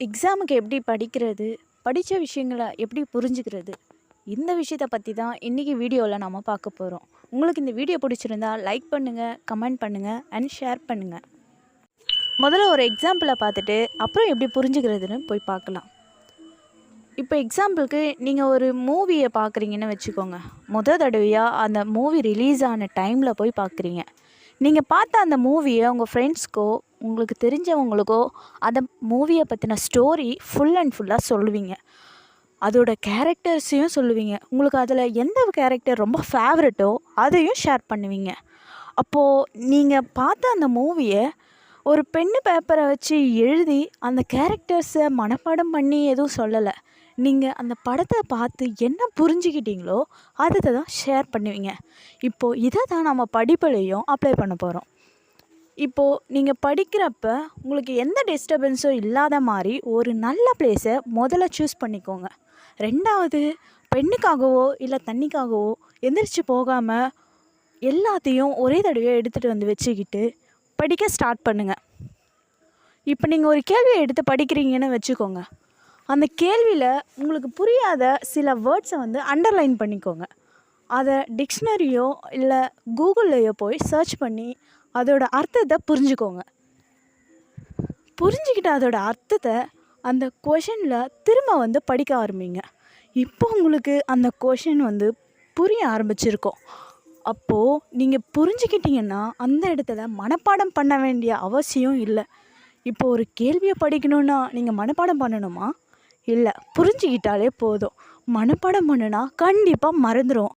எக்ஸாமுக்கு எப்படி படிக்கிறது? படித்த விஷயங்கள எப்படி புரிஞ்சுக்கிறது? இந்த விஷயத்த பற்றி தான் இன்றைக்கி வீடியோவில் நம்ம பார்க்க போகிறோம். உங்களுக்கு இந்த வீடியோ பிடிச்சிருந்தா லைக் பண்ணுங்கள், கமெண்ட் பண்ணுங்கள் அண்ட் ஷேர் பண்ணுங்கள். முதல்ல ஒரு எக்ஸாம்பிளை பார்த்துட்டு அப்புறம் எப்படி புரிஞ்சுக்கிறதுன்னு போய் பார்க்கலாம். இப்போ எக்ஸாம்பிளுக்கு நீங்கள் ஒரு மூவியை பார்க்குறீங்கன்னு வச்சுக்கோங்க. தடவையாக அந்த மூவி ரிலீஸ் ஆன டைமில் போய் பார்க்குறீங்க. நீங்கள் பார்த்த அந்த மூவியை உங்கள் ஃப்ரெண்ட்ஸ்க்கோ உங்களுக்கு தெரிஞ்சவங்களுக்கோ அந்த மூவியை பற்றின ஸ்டோரி ஃபுல் அண்ட் ஃபுல்லாக சொல்லுவீங்க. அதோட கேரக்டர்ஸையும் சொல்லுவீங்க. உங்களுக்கு அதில் எந்த கேரக்டர் ரொம்ப ஃபேவரட்டோ அதையும் ஷேர் பண்ணுவீங்க. அப்போது நீங்கள் பார்த்த அந்த மூவியை ஒரு பென்னு பேப்பரை வச்சு எழுதி அந்த கேரக்டர்ஸை மனப்பாடம் பண்ணி எதுவும் சொல்லலை. நீங்கள் அந்த படத்தை பார்த்து என்ன புரிஞ்சுக்கிட்டீங்களோ அதை தான் ஷேர் பண்ணுவீங்க. இப்போது இதை தான் நம்ம படிப்புலையும் அப்ளை பண்ண போகிறோம். இப்போது நீங்கள் படிக்கிறப்ப உங்களுக்கு எந்த டிஸ்டர்பன்ஸும் இல்லாத மாதிரி ஒரு நல்ல பிளேஸை முதல்ல சூஸ் பண்ணிக்கோங்க. 2வது, பெண்ணுக்காகவோ இல்லை தண்ணிக்காகவோ எந்திரிச்சு போகாமல் எல்லாத்தையும் ஒரே தடவையாக எடுத்துகிட்டு வந்து வச்சுக்கிட்டு படிக்க ஸ்டார்ட் பண்ணுங்கள். இப்போ நீங்கள் ஒரு கேள்வியை எடுத்து படிக்கிறீங்கன்னு வச்சுக்கோங்க. அந்த கேள்வியில் உங்களுக்கு புரியாத சில வேர்ட்ஸை அண்டர்லைன் பண்ணிக்கோங்க. அதை டிக்ஷனரியோ இல்லை கூகுள்லையோ போய் சர்ச் பண்ணி அதோட அர்த்தத்தை புரிஞ்சுக்கோங்க. புரிஞ்சுக்கிட்ட அதோட அர்த்தத்தை அந்த கொஷனில் திரும்ப படிக்க ஆரம்பிங்க. இப்போ உங்களுக்கு அந்த கொஷின் புரிய ஆரம்பிச்சிருக்கோம். அப்போது நீங்கள் புரிஞ்சுக்கிட்டீங்கன்னா அந்த இடத்துல மனப்பாடம் பண்ண வேண்டிய அவசியம் இல்லை. இப்போ ஒரு கேள்வியை படிக்கணுன்னா நீங்கள் மனப்பாடம் பண்ணணுமா? இல்லை, புரிஞ்சுக்கிட்டாலே போதும். மனப்பாடம் பண்ணுனா கண்டிப்பாக மறந்துடும்.